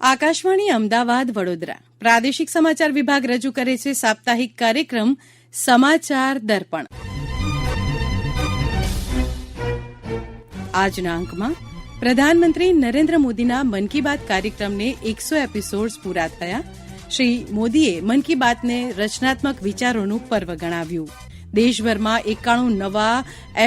આકાશવાણી અમદાવાદ વડોદરા પ્રાદેશિક સમાચાર વિભાગ રજૂ કરે છે સાપ્તાહિક કાર્યક્રમ સમાચાર દર્પણ. આજના અંકમાં પ્રધાનમંત્રી નરેન્દ્ર મોદીના મન કી બાત કાર્યક્રમને 100 એપિસોડ્સ પૂરા થયા. શ્રી મોદીએ મન કી બાતને રચનાત્મક વિચારોનું પર્વ ગણાવ્યું. દેશભરમાં 91 નવા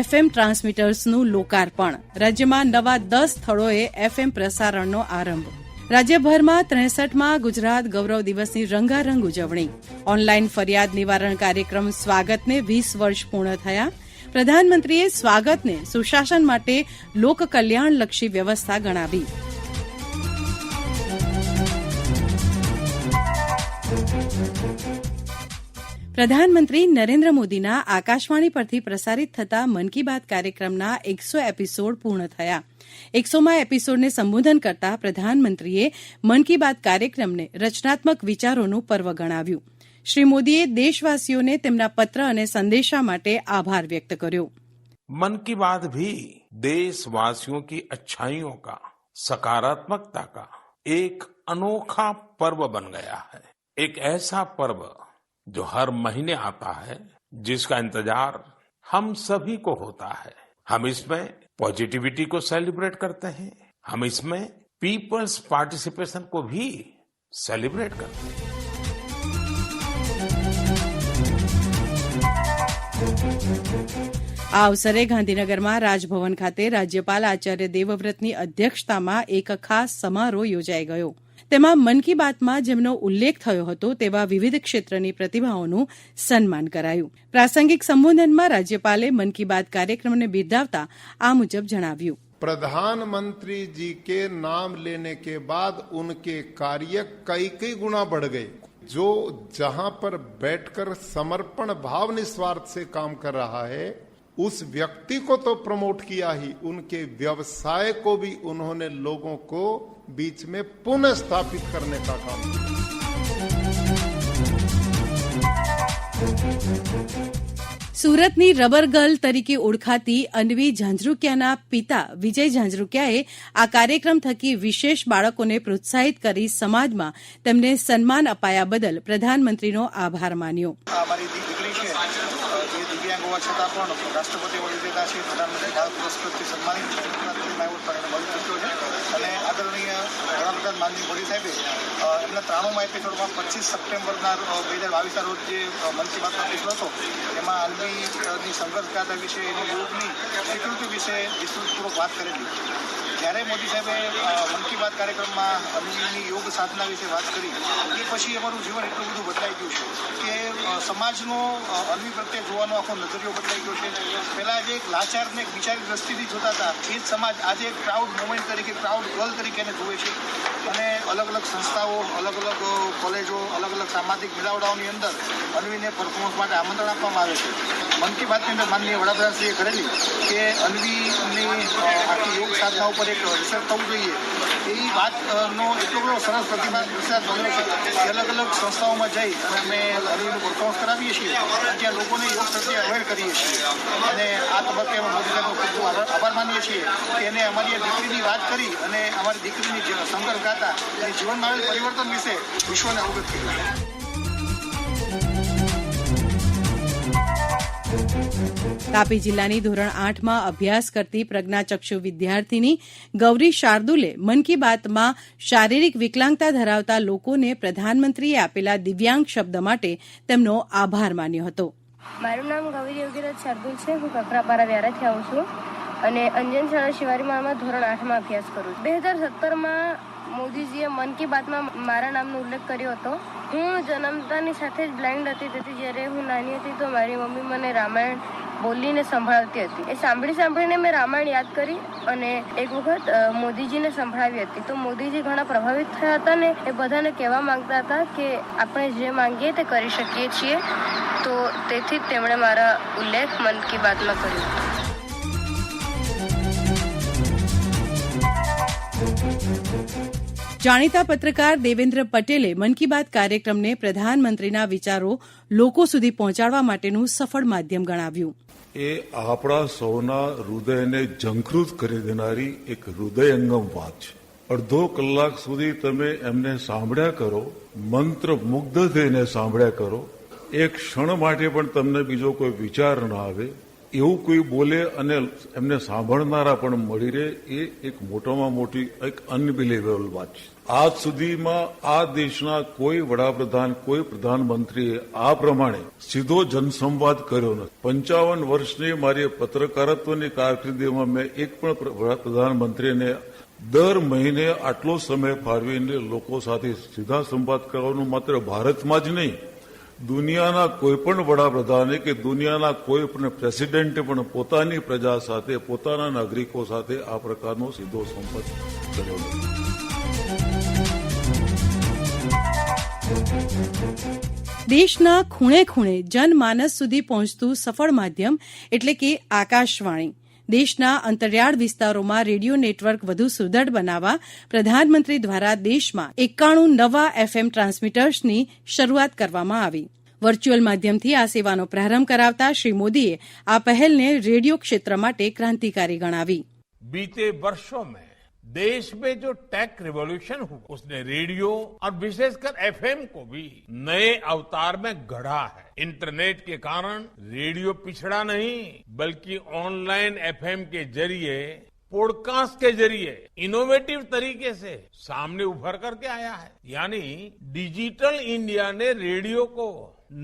એફએમ ટ્રાન્સમીટર્સનું લોકાર્પણ. રાજ્યમાં નવા 10 સ્થળોએ એફએમ પ્રસારણનો આરંભ. રાજ્યભરમાં 63માં ગુજરાત ગૌરવ દિવસની રંગારંગ ઉજવણી. ઓનલાઈન ફરિયાદ નિવારણ કાર્યક્રમ સ્વાગતને 20 વર્ષ પૂર્ણ થયા. પ્રધાનમંત્રીએ સ્વાગતને સુશાસન માટે લોકકલ્યાણલક્ષી વ્યવસ્થા ગણાવી. પ્રધાનમંત્રી નરેન્દ્ર મોદીના આકાશવાણી પરથી પ્રસારિત થતા મન કી બાત કાર્યક્રમના 100 એપિસોડ પૂર્ણ થયા. 100મા એપિસોડને સંબોધન કરતા પ્રધાનમંત્રીએ મન કી બાત કાર્યક્રમને રચનાત્મક વિચારોનું પર્વ ગણાવ્યું. શ્રી મોદીએ દેશવાસીઓને તેમના પત્ર અને સંદેશા માટે આભાર વ્યક્ત કર્યો. मन की बात भी देशवासियों की अच्छाइयों का, सकारात्मकता का एक अनोखा पर्व बन गया है. एक ऐसा पर्व जो हर महीने आता है, जिसका इंतजार हम सभी को होता है. हम इसमें पॉजिटिविटी को सेलिब्रेट करते हैं, हम इसमें पीपल्स पार्टिसिपेशन को भी सेलिब्रेट करते हैं. આ અવસરે ગાંધીનગરમાં રાજભવન ખાતે રાજ્યપાલ આચાર્ય દેવવ્રતની અધ્યક્ષતામાં એક ખાસ સમારોહ યોજાઈ ગયો. તેમાં મન કી બાતમાં જેમનો ઉલ્લેખ થયો હતો તેવા વિવિધ ક્ષેત્રની પ્રતિભાઓનું સન્માન કરાયું. પ્રાસંગિક સંબોધનમાં રાજ્યપાલે મન કી બાત કાર્યક્રમને બિરદાવતા આ મુજબ જણાવ્યું. प्रधानमंत्री जी के नाम लेने के बाद उनके कार्य कई गुना बढ़ गए. जो जहां पर बैठकर समर्पण भाव निस्वार्थ से काम कर रहा है, उस व्यक्ति को तो प्रमोट किया ही, उनके व्यवसाय को भी उन्होंने लोगों को बीच में पुनः स्थापित करने का काम किया. સુરતની રબર ગર્લ તરીકે ઓળખાતી અન્વી ઝાંઝરુકિયાના પિતા વિજય ઝાંઝરુકિયાએ આ કાર્યક્રમ થકી વિશેષ બાળકોને પ્રોત્સાહિત કરી સમાજમાં તેમને સન્માન અપાયા બદલ પ્રધાનમંત્રીનો આભાર માન્યો. અમારી દીકરી છે જે દિવ્યાંગ હોવા છતાં પણ રાષ્ટ્રપતિ વિજેતા છે, પ્રધાનમંત્રી બાળ પુરસ્કારથી સન્માનિત છે અને આદરણીય વડાપ્રધાન માનનીય મોદી સાહેબે એમના 93મા એપિસોડમાં 25 સપ્ટેમ્બરના 2022ના રોજ જે મન કી બાતનો એપિસોડ હતો એમાં અન્વીની સંઘર્ષ ગાથા વિશે, એની યોગની સ્વીકૃતિ વિશે વિસ્તૃતપૂર્વક વાત કરેલી. જ્યારે મોદી સાહેબે મન કી બાત કાર્યક્રમમાં અન્વીની યોગ સાધના વિશે વાત કરી એ પછી અમારું જીવન એટલું બધું બદલાઈ ગયું છે કે સમાજનો અન્વી પ્રત્યે જોવાનો આખો નજરિયો બદલાઈ ગયો છે. પહેલાં જે એક લાચારને એક વિચારી દ્રષ્ટિથી જોતા હતા એ જ સમાજ આજે એક પ્રાઉડ મોમેન્ટ તરીકે, પ્રાઉડ ગર્લ તરીકે એને જોવે છે. અને અલગ અલગ સંસ્થાઓ, અલગ અલગ કોલેજો, અલગ અલગ સામાજિક મેળાવડાઓની અંદર અન્વીને પરફોર્મન્સ માટે આમંત્રણ આપવામાં આવે છે. મન કી બાતની અંદર માનનીય વડાપ્રધાનશ્રીએ કરેલી કે અન્વીની આખી યોગ સાધના ઉપર એક રિસર્ચ થવું જોઈએ એ વાતનો એટલો બધો સરસ પ્રતિસાદ મળ્યો છે કે અલગ અલગ સંસ્થાઓમાં જઈ અને અમે અન્વીનું પરફોર્મન્સ કરાવીએ છીએ અને ત્યાં લોકોને યોગ પ્રત્યે અવેર કરીએ છીએ. અને આ તબક્કે અમે મોદી સાહેબનો ખૂબ ખૂબ આભાર માનીએ છીએ કે એને અમારી દીકરીની વાત કરી અને અમારી દીકરીની સંઘર્ષ ગાથા અને જીવનમાં આવેલ પરિવર્તન વિશે વિશ્વને અવગત કર્યું. તાપી જિલ્લાની ધોરણ 8માં અભ્યાસ કરતી પ્રજ્ઞાચક્ષુ વિદ્યાર્થીની ગૌરી શાર્દુલે મન કી બાતમાં શારીરિક વિકલાંગતા ધરાવતા લોકોને પ્રધાનમંત્રીએ આપેલા દિવ્યાંગ શબ્દ માટે તેમનો આભાર માન્યો હતો. મારું નામ ગૌરી યોગીરાજ શાર્દુલ છે. હું કકરાપારા વ્યારાથી આવું છું અને અંજન શાળા શિવારીમાળમાં ધોરણ 8માં અભ્યાસ કરું છું. 2017માં મોદીજીએ મન કી બાતમાં મારા નામનો ઉલ્લેખ કર્યો હતો. હું જન્મતાની સાથે જ બ્લાઇન્ડ હતી, તેથી જ્યારે હું નાની હતી તો મારી મમ્મી મને રામાયણ બોલીને સંભળાવતી હતી. એ સાંભળીને મેં રામાયણ યાદ કરી અને એક વખત મોદીજીને સંભળાવી હતી. તો મોદીજી ઘણા પ્રભાવિત થયા હતા ને એ બધાને કહેવા માંગતા હતા કે આપણે જે માંગીએ તે કરી શકીએ છીએ. તો તેથી જ તેમણે મારા ઉલ્લેખ મન કી બાતમાં કર્યો. જાણીતા પત્રકાર દેવેન્દ્ર પટેલે મન કી બાત કાર્યક્રમને પ્રધાનમંત્રીના વિચારો લોકો સુધી પહોંચાડવા માટેનું સફળ માધ્યમ ગણાવ્યું. એ આપણા સૌના હૃદયને ઝંખૃત કરી દેનારી એક હૃદયંગમ વાત છે. અડધો કલાક સુધી તમે એમને સાંભળ્યા કરો, મંત્ર મુગ્ધ થઈને સાંભળ્યા કરો. એક ક્ષણ માટે પણ તમને બીજો કોઈ વિચાર ના આવે એવું કોઈ બોલે અને એમને સાંભળનારા પણ મળી રહે, એ એક મોટામાં મોટી એક અનબિલીવેબલ વાત છે. આજ સુધીમાં આ દેશના કોઈ વડાપ્રધાન, કોઈ પ્રધાનમંત્રીએ આ પ્રમાણે સીધો જનસંવાદ કર્યો નથી. 55 વર્ષની મારી પત્રકારત્વની કારકિર્દીમાં મેં એક પણ પ્રધાનમંત્રીને દર મહિને આટલો સમય ફાળવીને લોકો સાથે સીધા સંવાદ કરવાનું માત્ર ભારતમાં જ નહીં, દુનિયાના કોઈ પણ વડાપ્રધાને કે દુનિયાના કોઈ પણ પ્રેસિડેન્ટે પણ પોતાની પ્રજા સાથે, પોતાના નાગરિકો સાથે આ પ્રકારનો સીધો સંપર્ક કર્યો નથી. દેશના ખૂણે ખૂણે જનમાનસ સુધી પહોંચતું સફળ માધ્યમ એટલે કે આકાશવાણી. દેશના અંતરિયાળ વિસ્તારોમાં રેડિયો નેટવર્ક વધુ સુદૃઢ બનાવવા પ્રધાનમંત્રી દ્વારા દેશમાં 91 નવા FM ટ્રાન્સમીટર્સની શરૂઆત કરવામાં આવી. વર્ચ્યુઅલ માધ્યમથી આ સેવાનો પ્રારંભ કરાવતા શ્રી મોદીએ આ પહેલને રેડિયો ક્ષેત્ર માટે ક્રાંતિકારી ગણાવી. बीते वर्षों में देश में जो टेक रिवॉल्यूशन हुआ उसने रेडियो और विशेषकर एफएम को भी नए अवतार में गढ़ा है. इंटरनेट के कारण रेडियो पिछड़ा नहीं बल्कि ऑनलाइन एफएम के जरिए, पॉडकास्ट के जरिए इनोवेटिव तरीके से सामने उभर करके आया है. यानी डिजिटल इंडिया ने रेडियो को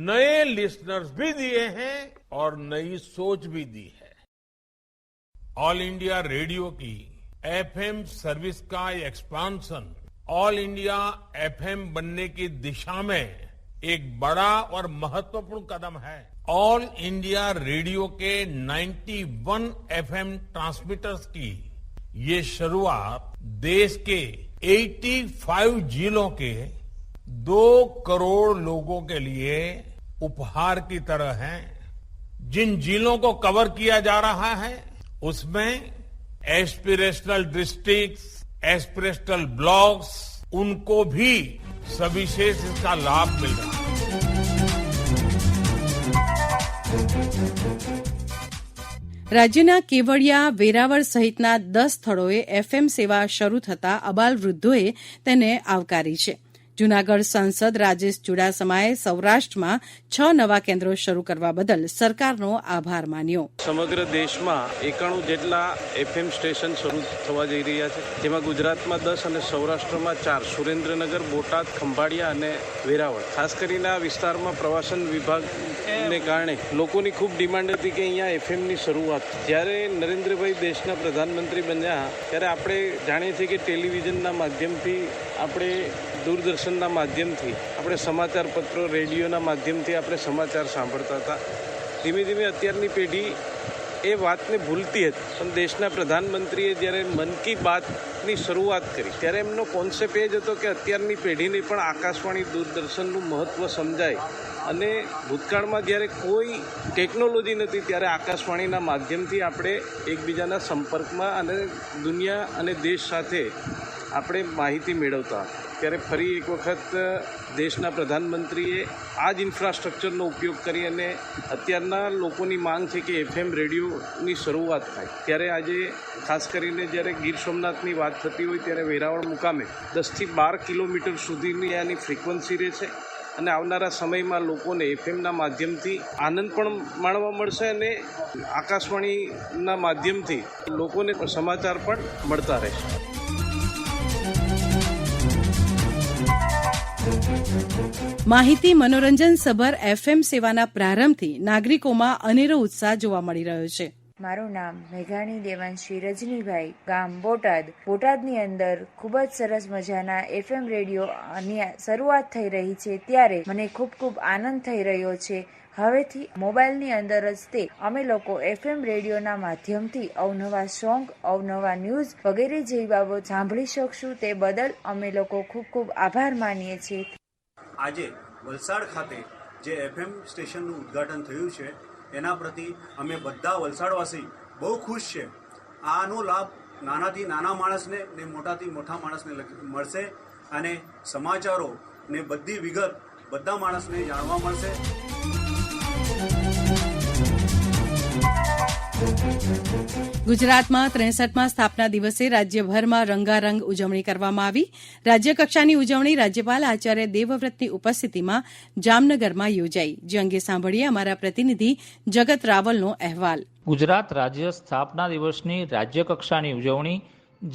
नए लिसनर्स भी दिए हैं और नई सोच भी दी है. ऑल इंडिया रेडियो की एफएम सर्विस का एक्सपांशन ऑल इंडिया एफएम बनने की दिशा में एक बड़ा और महत्वपूर्ण कदम है. ऑल इंडिया रेडियो के 91 एफएम ट्रांसमीटर्स की ये शुरुआत देश के 85 जिलों के 2 करोड़ लोगों के लिए उपहार की तरह है. जिन जिलों को कवर किया जा रहा है उसमें एस्पिरेशनल डिस्ट्रिक्ट्स, एस्पिरेशनल ब्लॉक्स, उनको भी सविशेष इसका लाभ मिल रहा है. રાજ્યના કેવડિયા, વેરાવળ સહિતના 10 સ્થળોએ એફએમ સેવા શરૂ થતા અબાલ વૃદ્ધોએ તેને આવકારી છે. જૂનાગઢ સાંસદ રાજેશ ચુડાસમાએ સૌરાષ્ટ્રમાં 6 નવા કેન્દ્રો શરૂ કરવા બદલ સરકારનો આભાર માન્યો. સમગ્ર દેશમાં 91 જેટલા એફએમ સ્ટેશન શરૂ થવા જઈ રહ્યા છે, જેમાં ગુજરાતમાં 10 અને સૌરાષ્ટ્રમાં 4, સુરેન્દ્રનગર, બોટાદ, ખંભાળિયા અને વેરાવળ. ખાસ કરીને આ વિસ્તારમાં પ્રવાસન વિભાગને કારણે લોકોની ખૂબ ડિમાન્ડ હતી કે અહીંયા એફએમની શરૂઆત. જ્યારે નરેન્દ્રભાઈ દેશના પ્રધાનમંત્રી બન્યા ત્યારે આપણે જાણીએ છીએ કે ટેલિવિઝનના માધ્યમથી, આપણે દૂરદર્શનના માધ્યમથી, આપણે સમાચાર પત્રો, રેડિયોના માધ્યમથી આપણે સમાચાર સાંભળતા હતા. ધીમે ધીમે અત્યારની પેઢી એ વાતને ભૂલતી હતી, પણ દેશના પ્રધાનમંત્રીએ જ્યારે મન કી બાતની શરૂઆત કરી ત્યારે એમનો કોન્સેપ્ટ એ જ હતો કે અત્યારની પેઢીને પણ આકાશવાણી, દૂરદર્શનનું મહત્ત્વ સમજાય. અને ભૂતકાળમાં જ્યારે કોઈ ટેકનોલોજી નથી ત્યારે આકાશવાણીના માધ્યમથી આપણે એકબીજાના સંપર્કમાં અને દુનિયા અને દેશ સાથે આપણે માહિતી મેળવતા. ત્યારે ફરી એક વખત દેશના પ્રધાનમંત્રીએ આ જ ઇન્ફ્રાસ્ટ્રક્ચરનો ઉપયોગ કરી અને અત્યારના લોકોની માંગ છે કે એફએમ રેડિયોની શરૂઆત થાય. ત્યારે આજે ખાસ કરીને જ્યારે ગીર સોમનાથની વાત થતી હોય ત્યારે વેરાવળ મુકામે 10 થી 12 કિલોમીટર સુધીની આની ફ્રીક્વન્સી રહે છે. અને આવનારા સમયમાં લોકોને એફએમના માધ્યમથી આનંદ પણ માણવા મળશે અને આકાશવાણીના માધ્યમથી લોકોને સમાચાર પણ મળતા રહેશે. માહિતી મનોરંજન સભર એફએમ સેવાના પ્રારંભથી નાગરિકોમાં અનેરો ઉત્સાહ જોવા મળી રહ્યો છે. મારું નામ મેઘાણી દેવાંશી રજનીભાઈ, ગામ બોટાદ. બોટાદની અંદર ખૂબ જ સરસ મજાના એફએમ રેડિયોની શરૂઆત થઈ રહી છે, ત્યારે મને ખૂબ આનંદ થઈ રહ્યો છે. હવેથી મોબાઈલની અંદર જ તે અમે લોકો એફએમ રેડિયોના માધ્યમથી અવનવા સોંગ, અવનવા ન્યૂઝ વગેરે જેવી બાબત સાંભળી શકશું. તે બદલ અમે લોકો ખૂબ આભાર માનીએ છીએ. આજે વલસાડ ખાતે જે એફએમ સ્ટેશનનું ઉદ્ઘાટન થયું છે એના પ્રતિ અમે બધા વલસાડવાસી બહુ ખુશ છે. આનો લાભ નાનાથી નાના માણસને ને મોટાથી મોટા માણસને મળશે અને સમાચારો ને બધી વિગત બધા માણસને જાણવા મળશે. ગુજરાતમાં 63મા સ્થાપના દિવસે રાજ્યભરમાં રંગારંગ ઉજવણી કરવામાં આવી. રાજ્યકક્ષાની ઉજવણી રાજ્યપાલ આચાર્ય દેવવ્રતની ઉપસ્થિતિમાં જામનગરમાં યોજાઈ. જે અંગે સાંભળીએ અમારા પ્રતિનિધિ જગત રાવલનો અહેવાલ. ગુજરાત રાજ્ય સ્થાપના દિવસની રાજ્યકક્ષાની ઉજવણી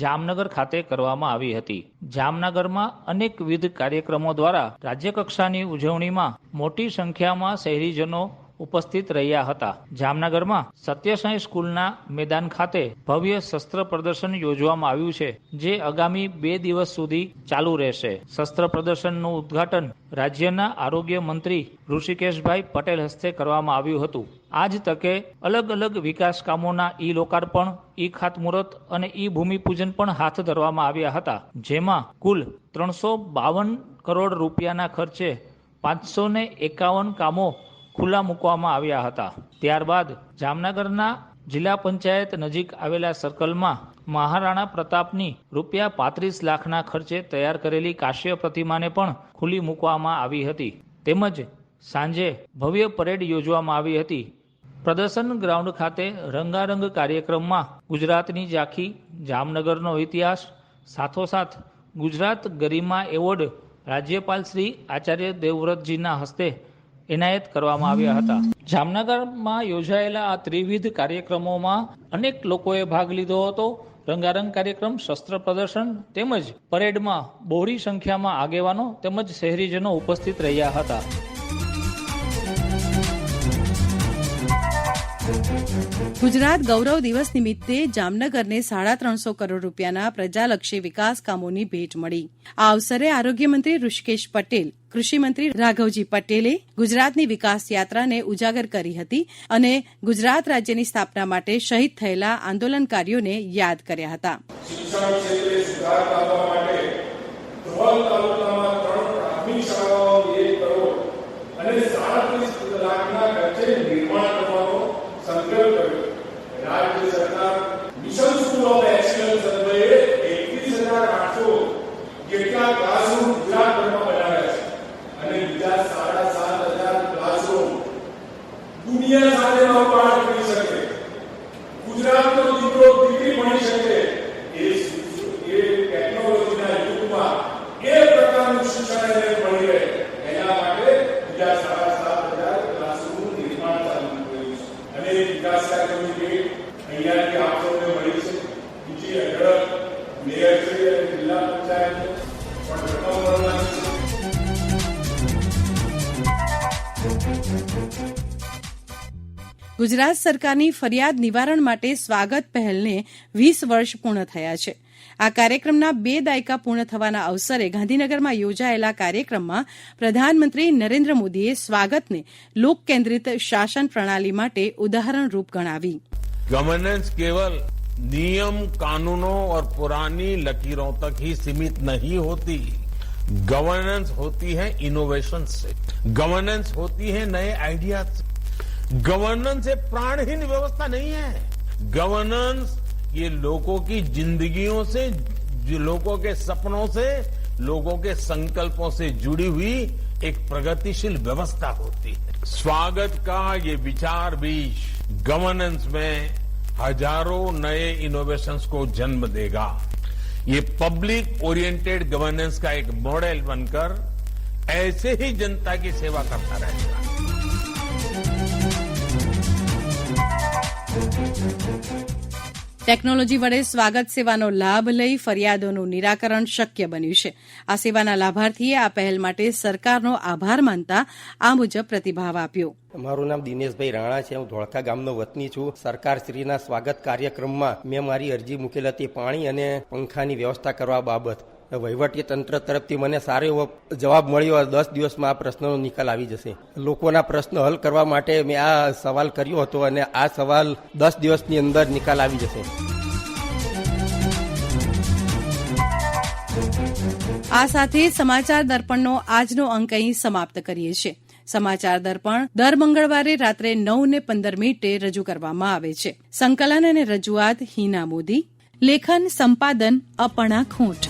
જામનગર ખાતે કરવામાં આવી હતી. જામનગરમાં અનેકવિધ કાર્યક્રમો દ્વારા રાજ્યકક્ષાની ઉજવણીમાં મોટી સંખ્યામાં શહેરીજનો ઉપસ્થિત રહ્યા હતા. જામનગરમાં સત્યસાઈ સ્કૂલના મેદાન ખાતે ભવ્ય શસ્ત્ર પ્રદર્શન યોજવામાં આવ્યું છે, જે આગામી 2 દિવસ સુધી ચાલુ રહેશે. શસ્ત્ર પ્રદર્શનનું ઉદ્ઘાટન રાજ્યના આરોગ્ય મંત્રી ઋષિકેશભાઈ પટેલ હસ્તે કરવામાં આવ્યું હતું. આ જ તકે અલગ અલગ વિકાસ કામોના ઈ લોકાર્પણ, ઈ ખાતમુહૂર્ત અને ઈ ભૂમિપૂજન પણ હાથ ધરવામાં આવ્યા હતા, જેમાં કુલ 352 કરોડ રૂપિયાના ખર્ચે 551 કામો ખુલ્લા મૂકવામાં આવ્યા હતા. ત્યારબાદ જામનગરના જિલ્લા પંચાયત નજીક આવેલા સર્કલમાં મહારાણા પ્રતાપની ₹35 લાખના ખર્ચે તૈયાર કરેલી કાશ્ય પ્રતિમાને પણ ખુલ્લી મૂકવામાં આવી હતી. તેમજ સાંજે ભવ્ય પરેડ યોજવામાં આવી હતી. પ્રદર્શન ગ્રાઉન્ડ ખાતે રંગારંગ કાર્યક્રમમાં ગુજરાતની ઝાંખી, જામનગરનો ઇતિહાસ, સાથોસાથ ગુજરાત ગરિમા એવોર્ડ રાજ્યપાલ શ્રી આચાર્ય દેવવ્રતજીના હસ્તે એનાયત કરવામાં આવ્યા હતા. જામનગરમાં યોજાયેલા આ ત્રિવિધ કાર્યક્રમોમાં અનેક લોકોએ ભાગ લીધો હતો. રંગારંગ કાર્યક્રમ, શસ્ત્ર પ્રદર્શન તેમજ પરેડમાં બહોળી સંખ્યામાં આગેવાનો તેમજ શહેરીજનો ઉપસ્થિત રહ્યા હતા. ગુજરાત ગૌરવ દિવસ નિમિત્તે જામનગરને 350 કરોડ રૂપિયાના પ્રજાલક્ષી વિકાસ કામોની ભેટ મળી. આ અવસરે આરોગ્યમંત્રી ઋષિકેશ પટેલ, કૃષિમંત્રી રાઘવજી પટેલે ગુજરાતની વિકાસ યાત્રાને ઉજાગર કરી હતી અને ગુજરાત રાજ્યની સ્થાપના માટે શહીદ થયેલા આંદોલનકારીઓને યાદ કર્યા હતા. શિક્ષણ ક્ષેત્રે સુધાર લાવવા માટે ધ્રોલ તાલુકામાં 3 પ્રાથમિક શાળાઓ 1 કરોડ અને 37 લાખના ખર્ચે નિર્માણ કરવાનો સંકલ્પ કર્યો. રાજ્ય સરકાર મિશન સ્કૂલ ઓફ એક્સલન્સ અન્વયે 21,800 જેટલા ક્લાસરૂમ ગુજરાતભરમાં બનાવ્યા છે અને બીજા 7,500 ક્લાસરૂમ દુનિયા સાથે નવપાઠ કરી શકે, ગુજરાતનો દીકરો દીકરી ભણી શકે એ ટેકનોલોજીના યુગમાં એ પ્રકારનું શિક્ષણ એને મળી રહે એના માટે બીજા 7,500 ક્લાસરૂમનું નિર્માણ ચાલુ કર્યું છે. અને વિકાસ કાર્યોની ભેટ અહીંયાથી આપ સૌને મળી છે. બીજી અઢળક મેયરશ્રી અને જિલ્લા પંચાયત પણ રકમ મળવાની છે. ગુજરાત સરકારની ફરિયાદ નિવારણ માટે સ્વાગત પહેલને 20 વર્ષ પૂર્ણ થયા છે. આ કાર્યક્રમના 2 દાયકા પૂર્ણ થવાના અવસરે ગાંધીનગરમાં યોજાયેલા કાર્યક્રમમાં પ્રધાનમંત્રી નરેન્દ્ર મોદીએ સ્વાગતને લોક કેન્દ્રિત શાસન પ્રણાલી માટે ઉદાહરણરૂપ ગણાવી. गवर्नेंस केवल नियम, कानूनों और पुरानी लकीरों तक ही सीमित नहीं होती. गवर्नेंस होती है इनोवेशन से, गवर्नेंस होती है नए आइडियाज से. गवर्नेंस एक प्राणहीन व्यवस्था नहीं है. गवर्नेंस ये लोगों की जिंदगियों से, लोगों के सपनों से, लोगों के संकल्पों से जुड़ी हुई एक प्रगतिशील व्यवस्था होती है. स्वागत का ये विचार बीज गवर्नेंस में हजारों नए इनोवेशंस को जन्म देगा. ये पब्लिक ओरिएंटेड गवर्नेंस का एक मॉडल बनकर ऐसे ही जनता की सेवा करता रहेगा. ટેકનોલોજી વડે સ્વાગત સેવાનો લાભ લઈ ફરિયાદોનું નિરાકરણ શક્ય બન્યું છે. આ સેવાના લાભાર્થીએ આ પહેલ માટે સરકારનો આભાર માનતા આ મુજબ પ્રતિભાવ આપ્યો. મારું નામ દિનેશભાઈ રાણા છે. હું ધોળકા ગામનો વતની છું. સરકારશ્રીના સ્વાગત કાર્યક્રમમાં મેં મારી અરજી મૂકેલ હતી પાણી અને પંખાની વ્યવસ્થા કરવા બાબત. વહીવટી તંત્ર તરફથી મને સારો એવો જવાબ મળ્યો. 10 દિવસમાં આ પ્રશ્નનો નિકાલ આવી જશે. લોકોના પ્રશ્નો હલ કરવા માટે મેં આ સવાલ કર્યો હતો અને આ સવાલ 10 દિવસની અંદર નિકાલ આવી જશે. આ સાથે સમાચાર દર્પણનો આજનો અંક અહીં સમાપ્ત કરીએ છીએ. સમાચાર દર્પણ દર મંગળવારે રાત્રે 9:15 રજૂ કરવામાં આવે છે. સંકલન અને રજૂઆત હિના મોદી. લેખન સંપાદન અપર્ણા ખૂંટ.